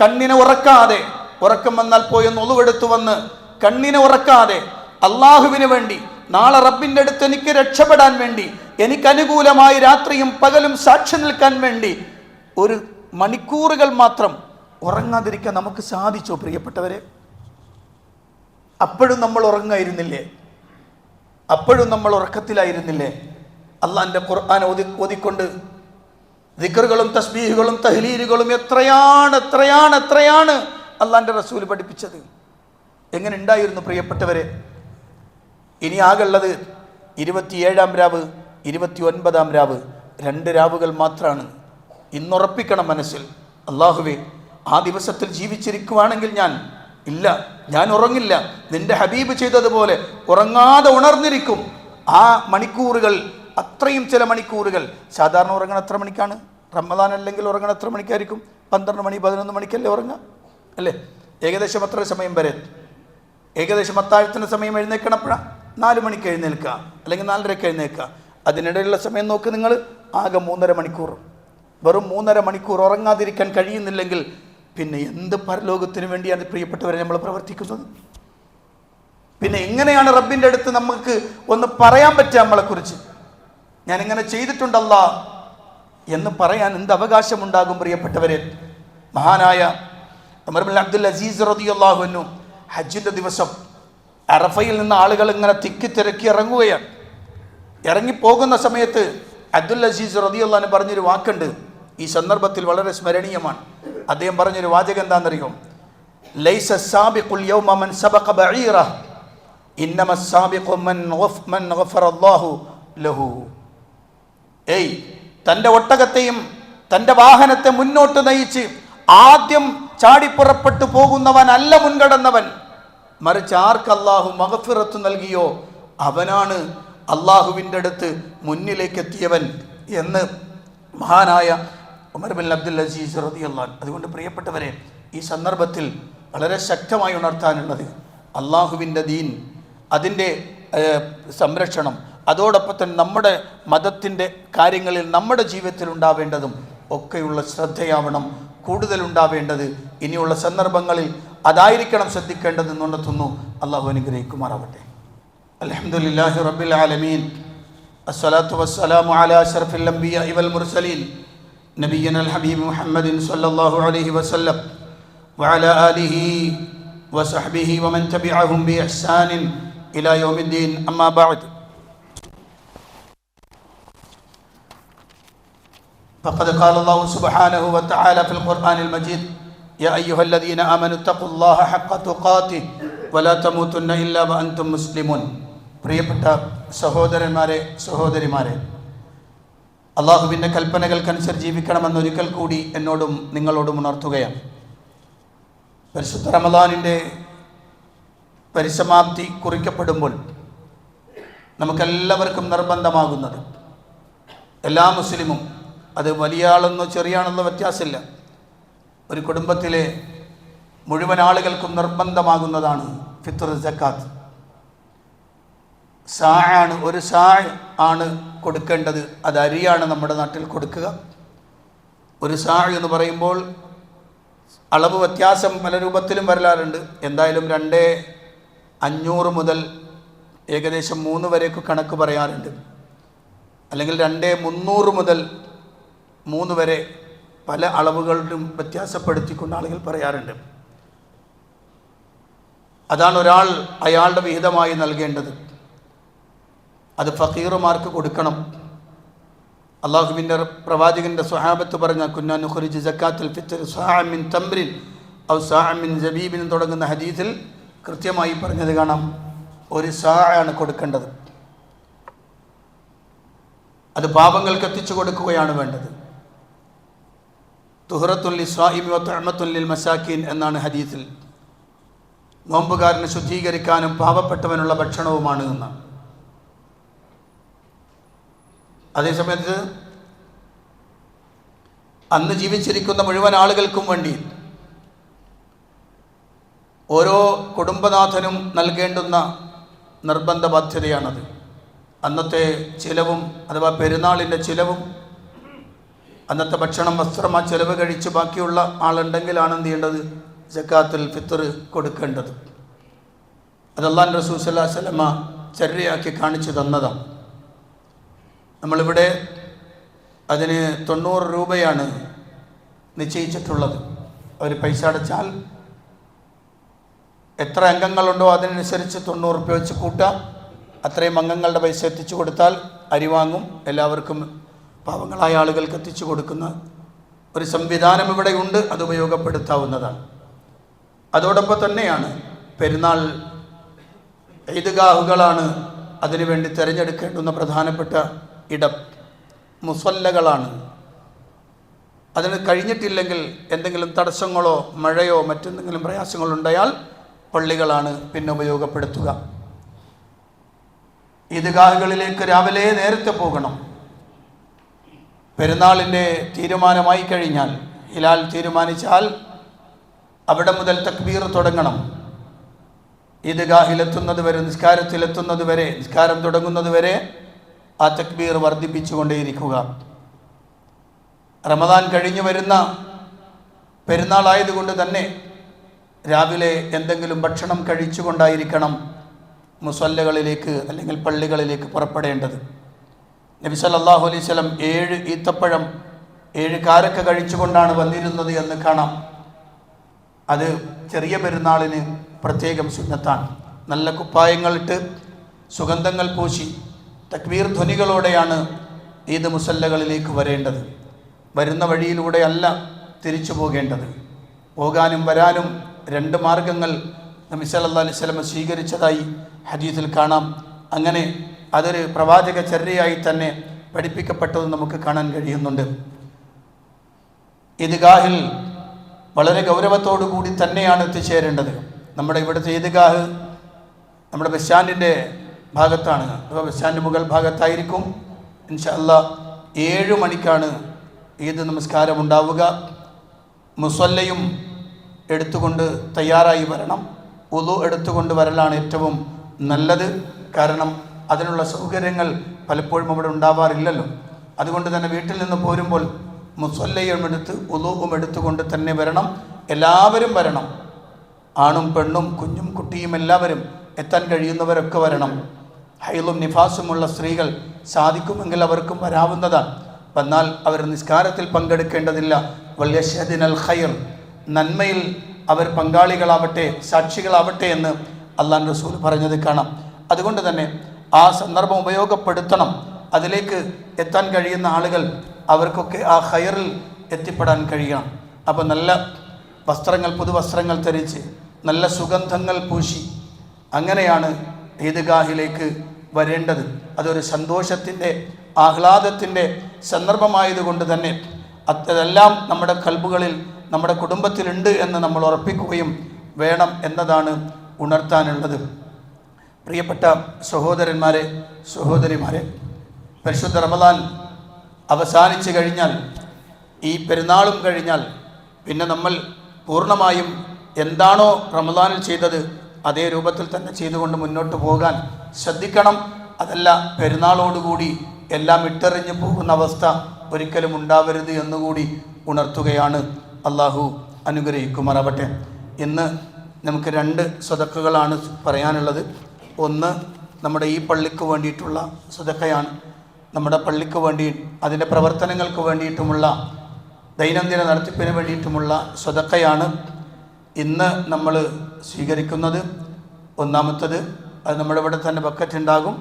കണ്ണിനെ ഉറക്കാതെ, ഉറക്കം വന്നാൽ പോയി ഒന്ന് ഒളിവെടുത്തു വന്ന് കണ്ണിനെ ഉറക്കാതെ അള്ളാഹുവിന് വേണ്ടി, നാളെ റബ്ബിൻ്റെ അടുത്ത് എനിക്ക് രക്ഷപ്പെടാൻ വേണ്ടി, എനിക്ക് അനുകൂലമായി രാത്രിയും പകലും സാക്ഷി നിൽക്കാൻ വേണ്ടി ഒരു മണിക്കൂറുകൾ മാത്രം ഉറങ്ങാതിരിക്കാൻ നമുക്ക് സാധിച്ചോ പ്രിയപ്പെട്ടവരെ? അപ്പോഴും നമ്മൾ ഉറങ്ങായിരുന്നില്ലേ? അപ്പോഴും നമ്മൾ ഉറക്കത്തിലായിരുന്നില്ലേ? അള്ളാഹിൻ്റെ ഖുർആൻ ഓതിക്കൊണ്ട് ദിക്റുകളും തസ്ബീഹുകളും തഹ്ലീലുകളും എത്രയാണ് അള്ളാഹിൻ്റെ റസൂൽ പഠിപ്പിച്ചത്. എങ്ങനെ ഉണ്ടായിരുന്നു പ്രിയപ്പെട്ടവരെ? ഇനി ആകുള്ളത് 27-ാം രാവ്, 29-ാം രാവ്, 2 രാവുകൾ മാത്രമാണ്. ഇന്നുറപ്പിക്കണം മനസ്സിൽ, അള്ളാഹുവേ ആ ദിവസത്തിൽ ജീവിച്ചിരിക്കുവാണെങ്കിൽ ഞാൻ ഉറങ്ങില്ല, നിന്റെ ഹബീബ് ചെയ്തതുപോലെ ഉറങ്ങാതെ ഉണർന്നിരിക്കും. ആ മണിക്കൂറുകൾ, അത്രയും ചില മണിക്കൂറുകൾ. സാധാരണ ഉറങ്ങണ എത്ര മണിക്കാണ്? റമദാൻ അല്ലെങ്കിൽ ഉറങ്ങണ എത്ര മണിക്കായിരിക്കും? 12 മണി 11 മണിക്കല്ലേ ഉറങ്ങുക അല്ലേ? ഏകദേശം അത്ര സമയം വരെ. ഏകദേശം അത്താഴത്തിന് സമയം എഴുന്നേൽക്കണപ്പോഴാണ് 4 മണിക്ക് എഴുന്നേൽക്കുക, അല്ലെങ്കിൽ 4:30ക്ക് എഴുന്നേൽക്കുക. അതിനിടയിലുള്ള സമയം നോക്ക് നിങ്ങൾ, ആകെ 3.5 മണിക്കൂർ. വെറും 3.5 മണിക്കൂർ ഉറങ്ങാതിരിക്കാൻ കഴിയുന്നില്ലെങ്കിൽ പിന്നെ എന്ത് പരലോകത്തിന് വേണ്ടിയാണ് പ്രിയപ്പെട്ടവരെ നമ്മൾ പ്രവർത്തിക്കുന്നത്? പിന്നെ എങ്ങനെയാണ് റബ്ബിൻ്റെ അടുത്ത് നമുക്ക് ഒന്ന് പറയാൻ പറ്റുക നമ്മളെക്കുറിച്ച്? ഞാനിങ്ങനെ ചെയ്തിട്ടുണ്ടല്ല എന്ന് പറയാൻ എന്ത് അവകാശമുണ്ടാകും പ്രിയപ്പെട്ടവരെ? മഹാനായ ഉമർ ഇബ്നുൽ അബ്ദുൽ അസീസ് റളിയല്ലാഹു അൻഹു ഹജ്ജിൻ്റെ ദിവസം അറഫയിൽ നിന്ന് ആളുകൾ ഇങ്ങനെ തിക്കിത്തിരക്കി ഇറങ്ങുകയാണ്. ഇറങ്ങിപ്പോകുന്ന സമയത്ത് അബ്ദുൽ അസീസ് റളിയല്ലാഹു അൻഹു പറഞ്ഞൊരു വാക്കുണ്ട്, ഈ സന്ദർഭത്തിൽ വളരെ സ്മരണീയമാണ്. അദ്ദേഹം പറഞ്ഞൊരു വാചകം എന്താണെന്നറിയോ? ലൈസ സാബിഖുൽ യൗമ മൻ സബഖ ബഈറഹു ഇന്നമ സാബിഖു മൻ ഗഫറല്ലാഹു ലഹു. തൻ്റെ ഒട്ടകത്തെയും തൻ്റെ വാഹനത്തെ മുന്നോട്ട് നയിച്ച് ആദ്യം ചാടിപ്പുറപ്പെട്ടു പോകുന്നവനല്ല മുൻകടന്നവൻ, മറിച്ച് ആർക്ക് അള്ളാഹു മഗ്ഫിറത്ത് നൽകിയോ അവനാണ് അള്ളാഹുവിൻ്റെ അടുത്ത് മുന്നിലേക്ക് എത്തിയവൻ എന്ന് മഹാനായ ഉമർ ബിൻ അബ്ദുൽ അസീസ് റളിയല്ലാഹു അൻഹു. അതുകൊണ്ട് പ്രിയപ്പെട്ടവരെ, ഈ സന്ദർഭത്തിൽ വളരെ ശക്തമായി ഉണർത്താനുള്ളത് അള്ളാഹുവിൻ്റെ ദീൻ, അതിൻ്റെ സംരക്ഷണം, അതോടൊപ്പം തന്നെ നമ്മുടെ മതത്തിൻ്റെ കാര്യങ്ങളിൽ നമ്മുടെ ജീവിതത്തിൽ ഉണ്ടാവേണ്ടതും ഒക്കെയുള്ള ശ്രദ്ധയാവണം കൂടുതലുണ്ടാവേണ്ടത്. ഇനിയുള്ള സന്ദർഭങ്ങളിൽ അതായിരിക്കണം ശ്രദ്ധിക്കേണ്ടത് എന്നുണ്ടെത്തുന്നു. അള്ളാഹു അനുഗ്രഹിക്കുമാറാവട്ടെ. അൽഹംദുലില്ലാഹി റബ്ബിൽ ആലമീൻ, അസ്സലാത്തു വസ്സലാമു അലാ അശ്റഫിൽ അംബിയാഇ വൽ മുർസലീൻ നബിയ്യനൽ ഹബീബ് മുഹമ്മദിൻ സ്വല്ലല്ലാഹു അലൈഹി വസല്ലം വഅലാ ആലിഹി വസഹ്ബിഹി വമൻ തബിഅഹും ബിഇഹ്സാനിൻ ഇലാ യൗമിദ്ദീൻ. അമ്മാ ബഅദ്. فقد قال الله سبحانه وتعالى في القرآن المجيد يا أيها الذين آمنوا اتقوا الله حق تقاته ولا تموتن إلا وأنتم مسلمون. പ്രിയപ്പെട്ട സഹോദരന്മാരെ, സഹോദരിമാരെ, അള്ളാഹുവിൻ്റെ കൽപ്പനകൾക്കനുസരിച്ച് ജീവിക്കണമെന്ന് ഒരിക്കൽ കൂടി എന്നോടും നിങ്ങളോടും ഉണർത്തുകയാണ്. പരിശുദ്ധ റമദാനിൻ്റെ പരിസമാപ്തി കുറിക്കപ്പെടുമ്പോൾ നമുക്കെല്ലാവർക്കും നിർബന്ധമാകുന്നത്, എല്ലാ മുസ്ലിമും, അത് വലിയ ആളെന്നോ ചെറിയ ആളെന്നോ വ്യത്യാസമില്ല, ഒരു കുടുംബത്തിലെ മുഴുവൻ ആളുകൾക്കും നിർബന്ധമാകുന്നതാണ് ഫിത്ർ സക്കാത്ത്. സായാണ്, ഒരു സാ ആണ് കൊടുക്കേണ്ടത്. അത് അരിയാണ് നമ്മുടെ നാട്ടിൽ കൊടുക്കുക. ഒരു സാ എന്ന് പറയുമ്പോൾ അളവ് വ്യത്യാസം പല രൂപത്തിലും വരാറുണ്ട്. എന്തായാലും 2,500 മുതൽ ഏകദേശം 3 വരെയൊക്കെ കണക്ക് പറയാറുണ്ട്. അല്ലെങ്കിൽ 2,300 മുതൽ 3 വരെ പല അളവുകളിലും വ്യത്യാസപ്പെടുത്തിക്കൊണ്ട് ആളുകൾ പറയാറുണ്ട്. അതാണ് ഒരാൾ അയാളുടെ വിഹിതമായി നൽകേണ്ടത്. അത് ഫഖീറുമാർക്ക് കൊടുക്കണം. അള്ളാഹുവിൻ്റെ പ്രവാചകൻ്റെ സ്വഹാബത്ത് പറഞ്ഞ കുന്നാ നുഖ്രിജു സക്കാത്തുൽ ഫിത്ർ സാഅൻ മിൻ തംറിൻ ഔ സാഅൻ മിൻ സബീബിൻ തുടങ്ങുന്ന ഹദീസിൽ കൃത്യമായി പറഞ്ഞത് കാണാം. ഒരു സാഅാണ് കൊടുക്കേണ്ടത്. അത് പാപങ്ങൾക്ക് എത്തിച്ചു കൊടുക്കുകയാണ് വേണ്ടത്. തുഹറത്തുൽ ലിസ്വാഇമി വതഅമത്തുൽ ലിൽ മസാക്കീൻ എന്നാണ് ഹദീസിൽ. നോമ്പുകാരനെ ശുദ്ധീകരിക്കാനും പാവപ്പെട്ടവനുള്ള ഭക്ഷണവുമാണ് എന്നാണ്. അതേസമയത്ത് അന്ന് ജീവിച്ചിരിക്കുന്ന മുഴുവൻ ആളുകൾക്കും വേണ്ടി ഓരോ കുടുംബനാഥനും നൽകേണ്ടുന്ന നിർബന്ധ ബാധ്യതയാണത്. അന്നത്തെ ചിലവും അഥവാ പെരുന്നാളിൻ്റെ ചിലവും, അന്നത്തെ ഭക്ഷണം, വസ്ത്രം, ആ ചിലവ് കഴിച്ച് ബാക്കിയുള്ള ആളുണ്ടെങ്കിലാണ് എന്ത് ചെയ്യേണ്ടത്? സക്കാത്തുൽ ഫിത്ർ കൊടുക്കേണ്ടത്. അത് അല്ലാഹു റസൂൽ സ്വല്ലല്ലാഹു അലൈഹി വസല്ലമ ചര്യയാക്കി കാണിച്ചു തന്നതാണ്. നമ്മളിവിടെ അതിന് 90 രൂപയാണ് നിശ്ചയിച്ചിട്ടുള്ളത്. അവർ പൈസ അടച്ചാൽ എത്ര അംഗങ്ങളുണ്ടോ അതിനനുസരിച്ച് 90 രൂപ വെച്ച് കൂട്ടാം. അത്രയും അംഗങ്ങളുടെ പൈസ എത്തിച്ചു കൊടുത്താൽ അരി വാങ്ങും. എല്ലാവർക്കും, പാവങ്ങളായ ആളുകൾക്ക് എത്തിച്ചു കൊടുക്കുന്ന ഒരു സംവിധാനം ഇവിടെ ഉണ്ട്. അത് ഉപയോഗപ്പെടുത്താവുന്നതാണ്. അതോടൊപ്പം തന്നെയാണ് പെരുന്നാൾ ഈദ്ഗാഹുകളാണ് അതിനുവേണ്ടി തിരഞ്ഞെടുക്കേണ്ടുന്ന പ്രധാനപ്പെട്ട ഇടം. മുസല്ലകളാണ്. അതിന് കഴിഞ്ഞിട്ടില്ലെങ്കിൽ എന്തെങ്കിലും തടസ്സങ്ങളോ മഴയോ മറ്റെന്തെങ്കിലും പ്രയാസങ്ങളോ ഉണ്ടായാൽ പള്ളികളാണ് പിന്നെ ഉപയോഗപ്പെടുത്തുക. ഈദ്ഗാഹുകളിലേക്ക് രാവിലെ നേരത്തെ പോകണം. പെരുന്നാളിൻ്റെ തീരുമാനമായി കഴിഞ്ഞാൽ, ഹിലാൽ തീരുമാനിച്ചാൽ അവിടെ മുതൽ തക്ബീർ തുടങ്ങണം. ഈദ്ഗാഹിലെത്തുന്നത് വരെ, നിസ്കാരത്തിലെത്തുന്നത് വരെ, നിസ്കാരം തുടങ്ങുന്നത് വരെ ആ തക്ബീർ വർദ്ധിപ്പിച്ചുകൊണ്ടേയിരിക്കുക. റമദാൻ കഴിഞ്ഞു വരുന്ന പെരുന്നാളായതുകൊണ്ട് തന്നെ രാവിലെ എന്തെങ്കിലും ഭക്ഷണം കഴിച്ചുകൊണ്ടായിരിക്കണം മുസല്ലകളിലേക്ക് അല്ലെങ്കിൽ പള്ളികളിലേക്ക് പുറപ്പെടേണ്ടത്. നബി സല്ലല്ലാഹു അലൈഹി വസല്ലം 7 ഈത്തപ്പഴം 7 കാരക്ക കഴിച്ചുകൊണ്ടാണ് വന്നിരുന്നത് എന്ന് കാണാം. അത് ചെറിയ പെരുന്നാളിന് പ്രത്യേകം സുന്നത്താണ്. നല്ല കുപ്പായങ്ങളിട്ട് സുഗന്ധങ്ങൾ പൂശി തക്ബീർ ധ്വനികളോടെയാണ് ഈദ് മുസല്ലകളിലേക്ക് വരേണ്ടത്. വരുന്ന വഴിയിലൂടെയല്ല തിരിച്ചു പോകേണ്ടത്. പോകാനും വരാനും 2 മാർഗങ്ങൾ നബി സല്ലല്ലാഹു അലൈഹി വസല്ലം സ്വീകരിച്ചതായി ഹദീസിൽ കാണാം. അങ്ങനെ അതൊരു പ്രവാചക ചര്യയായി തന്നെ പഠിപ്പിക്കപ്പെട്ടത് നമുക്ക് കാണാൻ കഴിയുന്നുണ്ട്. ഈദ്ഗാഹിൽ വളരെ ഗൗരവത്തോടു കൂടി തന്നെയാണ് എത്തിച്ചേരേണ്ടത്. നമ്മുടെ ഇവിടുത്തെ ഈദ്ഗാഹ് നമ്മുടെ ബസ് സ്റ്റാൻഡിൻ്റെ ഭാഗത്താണ്. അഥവാ ബസ് സ്റ്റാൻഡ് മുകൾ ഭാഗത്തായിരിക്കും. ഇൻഷാ അല്ലാഹ് 7 മണിക്കാണ് ഈദ് നമസ്കാരം ഉണ്ടാവുക. മുസല്ലയും എടുത്തുകൊണ്ട് തയ്യാറായി വരണം. വുളു എടുത്തുകൊണ്ട് വരലാണ് ഏറ്റവും നല്ലത്. കാരണം അതിനുള്ള സൗകര്യങ്ങൾ പലപ്പോഴും അവിടെ ഉണ്ടാവാറില്ലല്ലോ. അതുകൊണ്ട് തന്നെ വീട്ടിൽ നിന്ന് പോരുമ്പോൾ മുസല്ലയും എടുത്ത് വുളുവും എടുത്തുകൊണ്ട് തന്നെ വരണം. എല്ലാവരും വരണം. ആണും പെണ്ണും കുഞ്ഞും കുട്ടിയും എല്ലാവരും, എത്താൻ കഴിയുന്നവരൊക്കെ വരണം. ഹൈലും നിഫാസുമുള്ള സ്ത്രീകൾ സാധിക്കുമെങ്കിൽ അവർക്കും വരാവുന്നതാണ്. വന്നാൽ അവർ നിസ്കാരത്തിൽ പങ്കെടുക്കേണ്ടതില്ല. വല്യശദിനൽ ഖൈർ, നന്മയിൽ അവർ പങ്കാളികളാവട്ടെ, സാക്ഷികളാവട്ടെ എന്ന് അല്ലാഹു റസൂൽ പറഞ്ഞത് കാണാം. അതുകൊണ്ട് തന്നെ ആ സന്ദർഭം ഉപയോഗപ്പെടുത്തണം. അതിലേക്ക് എത്താൻ കഴിയുന്ന ആളുകൾ അവർക്കൊക്കെ ആ ഖൈറിൽ എത്തിപ്പെടാൻ കഴിയണം. അപ്പോൾ നല്ല വസ്ത്രങ്ങൾ, പുതുവസ്ത്രങ്ങൾ ധരിച്ച് നല്ല സുഗന്ധങ്ങൾ പൂശി അങ്ങനെയാണ് ഈദ്ഗാഹിലേക്ക് വരേണ്ടത്. അതൊരു സന്തോഷത്തിൻ്റെ, ആഹ്ലാദത്തിൻ്റെ സന്ദർഭമായതുകൊണ്ട് തന്നെ അതെല്ലാം നമ്മുടെ കൽബുകളിൽ, നമ്മുടെ കുടുംബത്തിലുണ്ട് എന്ന് നമ്മൾ ഉറപ്പിക്കുകയും വേണം എന്നതാണ് ഉണർത്താനുള്ളത്. പ്രിയപ്പെട്ട സഹോദരന്മാരെ, സഹോദരിമാരെ, പരിശുദ്ധ റമദാൻ അവസാനിച്ചു കഴിഞ്ഞാൽ, ഈ പെരുന്നാളും കഴിഞ്ഞാൽ പിന്നെ നമ്മൾ പൂർണ്ണമായും എന്താണോ റമദാനിൽ ചെയ്തത് അതേ രൂപത്തിൽ തന്നെ ചെയ്തുകൊണ്ട് മുന്നോട്ട് പോകാൻ ശ്രദ്ധിക്കണം. അതല്ല പെരുന്നാളോടുകൂടി എല്ലാം ഇട്ടെറിഞ്ഞു പോകുന്ന അവസ്ഥ ഒരിക്കലും ഉണ്ടാവരുത് എന്നുകൂടി ഉണർത്തുകയാണ്. അള്ളാഹു അനുഗ്രഹിക്കുമാറാവട്ടെ. ഇന്ന് നമുക്ക് 2 സ്വതക്കകളാണ് പറയാനുള്ളത്. ഒന്ന് നമ്മുടെ ഈ പള്ളിക്ക് വേണ്ടിയിട്ടുള്ള സ്വതക്കയാണ്. നമ്മുടെ പള്ളിക്ക് വേണ്ടി, അതിൻ്റെ പ്രവർത്തനങ്ങൾക്ക് വേണ്ടിയിട്ടുമുള്ള, ദൈനംദിന നടത്തിപ്പിന് വേണ്ടിയിട്ടുമുള്ള സ്വതക്കയാണ് ഇന്ന് നമ്മൾ സ്വീകരിക്കുന്നത്. ഒന്നാമത്തത്, അത് നമ്മുടെ ഇവിടെ തന്നെ ബക്കറ്റ് ഉണ്ടാകും,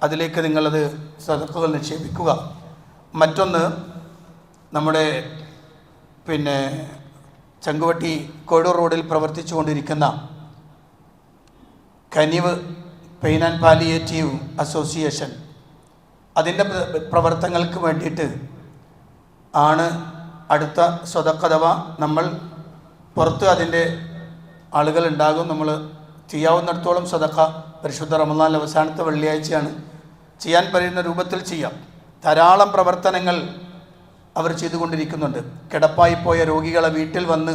അതിലേക്ക് നിങ്ങളത് സ്വതക്കകൾ നിക്ഷേപിക്കുക. മറ്റൊന്ന്, നമ്മുടെ ചങ്കുവട്ടി കോഴൂർ റോഡിൽ പ്രവർത്തിച്ചു കൊണ്ടിരിക്കുന്ന കനിവ് പെയിൻ ആൻഡ് പാലിയേറ്റീവ് അസോസിയേഷൻ, അതിൻ്റെ പ്രവർത്തനങ്ങൾക്ക് വേണ്ടിയിട്ട് ആണ് അടുത്ത സ്വതക്ക. അഥവാ നമ്മൾ പുറത്ത് അതിൻ്റെ ആളുകളുണ്ടാകും. നമ്മൾ ചെയ്യാവുന്നിടത്തോളം സ്വതക്ക പരിശുദ്ധ റമദാൻ അവസാനത്തെ വെള്ളിയാഴ്ചയാണ്, ചെയ്യാൻ കഴിയുന്ന രൂപത്തിൽ ചെയ്യാം. ധാരാളം പ്രവർത്തനങ്ങൾ അവർ ചെയ്തുകൊണ്ടിരിക്കുന്നുണ്ട്. കിടപ്പായിപ്പോയ രോഗികളെ വീട്ടിൽ വന്ന്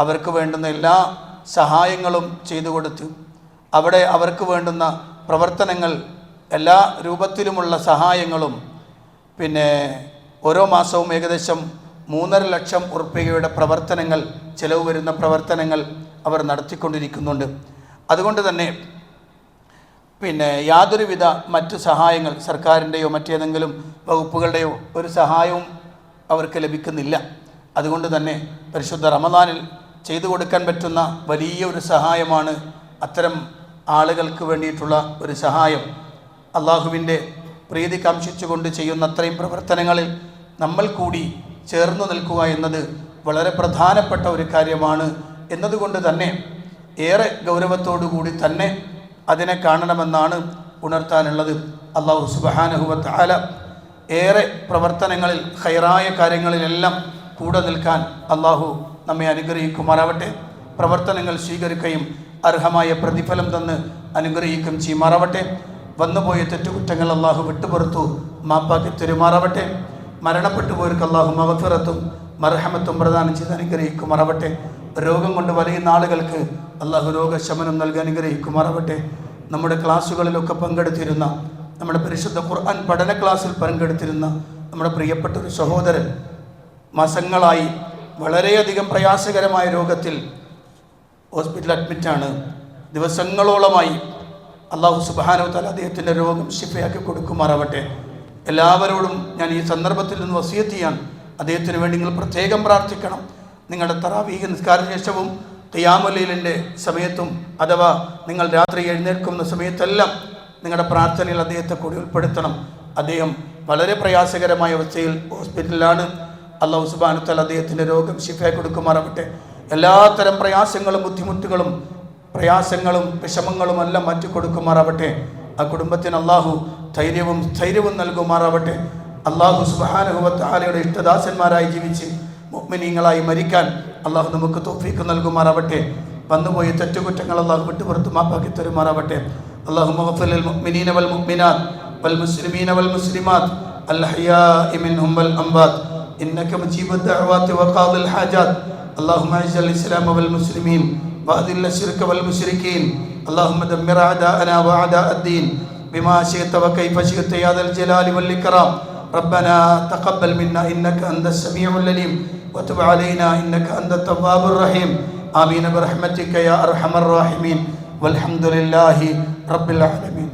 അവർക്ക് വേണ്ടുന്ന എല്ലാ സഹായങ്ങളും ചെയ്തു കൊടുത്ത്, അവിടെ അവർക്ക് വേണ്ടുന്ന പ്രവർത്തനങ്ങൾ, എല്ലാ രൂപത്തിലുമുള്ള സഹായങ്ങളും, ഓരോ മാസവും ഏകദേശം 3.5 ലക്ഷം ഉറുപ്പികയുടെ പ്രവർത്തനങ്ങൾ, ചിലവ് വരുന്ന പ്രവർത്തനങ്ങൾ അവർ നടത്തിക്കൊണ്ടിരിക്കുന്നുണ്ട്. അതുകൊണ്ട് തന്നെ യാതൊരുവിധ മറ്റു സഹായങ്ങൾ, സർക്കാരിൻ്റെയോ മറ്റേതെങ്കിലും വകുപ്പുകളുടെയോ ഒരു സഹായവും അവർക്ക് ലഭിക്കുന്നില്ല. അതുകൊണ്ട് തന്നെ പരിശുദ്ധ റമദാനിൽ ചെയ്തു കൊടുക്കാൻ പറ്റുന്ന വലിയ ഒരു സഹായമാണ് അത്തരം ആളുകൾക്ക് വേണ്ടിയിട്ടുള്ള ഒരു സഹായം. അള്ളാഹുവിൻ്റെ പ്രീതി കാംക്ഷിച്ചുകൊണ്ട് ചെയ്യുന്ന അത്രയും പ്രവർത്തനങ്ങളിൽ നമ്മൾ കൂടി ചേർന്ന് നിൽക്കുക എന്നത് വളരെ പ്രധാനപ്പെട്ട ഒരു കാര്യമാണ് എന്നതുകൊണ്ട് തന്നെ ഏറെ ഗൗരവത്തോടു കൂടി തന്നെ അതിനെ കാണണമെന്നാണ് ഉണർത്താനുള്ളത്. അല്ലാഹു സുബ്ഹാനഹു വ തആല ഏറെ പ്രവർത്തനങ്ങളിൽ ഖൈറായ കാര്യങ്ങളിലെല്ലാം കൂടെ നിൽക്കാൻ അല്ലാഹു നമ്മെ അനുഗ്രഹിക്കുമാറാവട്ടെ. പ്രവർത്തനങ്ങൾ സ്വീകരിക്കുകയും അർഹമായ പ്രതിഫലം തന്ന് അനുഗ്രഹിക്കും ചെയ്യുമാറാവട്ടെ. വന്നുപോയ തെറ്റുകുറ്റങ്ങൾ അല്ലാഹു വിട്ടുപുറത്തു മാപ്പാക്കി തരുമാറാവട്ടെ. മരണപ്പെട്ടു പോയവർക്ക് അല്ലാഹു മഗ്ഫിറത്തും മർഹമത്തും പ്രദാനം ചെയ്ത് അനുഗ്രഹിക്കുമാറാവട്ടെ. രോഗം കൊണ്ട് വലയുന്ന ആളുകൾക്ക് അല്ലാഹു രോഗശമനം നൽകി അനുഗ്രഹിക്കുമാറാവട്ടെ. നമ്മുടെ ക്ലാസ്സുകളിലൊക്കെ പങ്കെടുത്തിരുന്ന, നമ്മുടെ പരിശുദ്ധ ഖുർആൻ പഠന ക്ലാസ്സിൽ പങ്കെടുത്തിരുന്ന നമ്മുടെ പ്രിയപ്പെട്ട ഒരു സഹോദരൻ മാസങ്ങളായി വളരെയധികം പ്രയാസകരമായ രോഗത്തിൽ ഹോസ്പിറ്റലിൽ അഡ്മിറ്റാണ്. ദിവസങ്ങളോളമായി. അല്ലാഹു സുബ്ഹാനഹു വ തആല അദ്ദേഹത്തിൻ്റെ രോഗം ശിഫയാക്കി കൊടുക്കുമാറാവട്ടെ. എല്ലാവരോടും ഞാൻ ഈ സന്ദർഭത്തിൽ നിന്ന് വസിയത്ത് ചെയ്യാൻ, അദ്ദേഹത്തിന് വേണ്ടി നിങ്ങൾ പ്രത്യേകം പ്രാർത്ഥിക്കണം. നിങ്ങളുടെ തറാവീഹ് നിസ്കാര ശേഷവും ഖിയാമുൽ ലൈലിൻ്റെ സമയത്തും അഥവാ നിങ്ങൾ രാത്രി എഴുന്നേൽക്കുന്ന സമയത്തെല്ലാം നിങ്ങളുടെ പ്രാർത്ഥനയിൽ അദ്ദേഹത്തെ കൂടി ഉൾപ്പെടുത്തണം. അദ്ദേഹം വളരെ പ്രയാസകരമായ അവസ്ഥയിൽ ഹോസ്പിറ്റലിലാണ്. അല്ലാഹു സുബ്ഹാനഹു വ തആല അദ്ദേഹത്തിൻ്റെ രോഗം ശിഫയാക്കി കൊടുക്കുമാറാവട്ടെ. എല്ലാത്തരം പ്രയാസങ്ങളും ബുദ്ധിമുട്ടുകളും പ്രയാസങ്ങളും വിഷമങ്ങളും എല്ലാം മാറ്റി കൊടുക്കുമാറാവട്ടെ. ആ കുടുംബത്തിന് അല്ലാഹു ധൈര്യവും സ്ഥൈര്യവും നൽകുമാറാവട്ടെ. അല്ലാഹു സുബ്ഹാനഹു വ തആലയുടെ ഇഷ്ടദാസന്മാരായി ജീവിച്ച് മുഅ്മിനീങ്ങളായി മരിക്കാൻ അല്ലാഹു നമുക്ക് തൗഫീഖ് നൽകുമാറാവട്ടെ. വന്നുപോയ തെറ്റുകുറ്റങ്ങൾ അല്ലാഹു വിട്ടുപുറത്ത് മാപ്പാക്കി തരുമാറാവട്ടെ. അല്ലാഹുമ്മ ഗ്ഫിർ ലിൽ മുഅ്മിനീന വൽ മുഅ്മിനാത്ത് വൽ മുസ്ലിമീന വൽ മുസ്ലിമാത്ത് അൽ അഹ്യാഇ മിൻഹും വൽ അംവാത്ത് ഇന്നക മുജീബുദ് ദഅവാതി വഖാദിൽ ഹാജാത്ത്. اللهم اعز الاسلام والمسلمين واذل الشرك والمشركين. اللهم دمر اعداءنا واعداء الدين بما شئت وكيف شئت يا ذا الجلال والاكرام. ربنا تقبل منا انك انت السميع العليم وتب علينا انك انت التواب الرحيم. امين برحمتك يا ارحم الراحمين والحمد لله رب العالمين.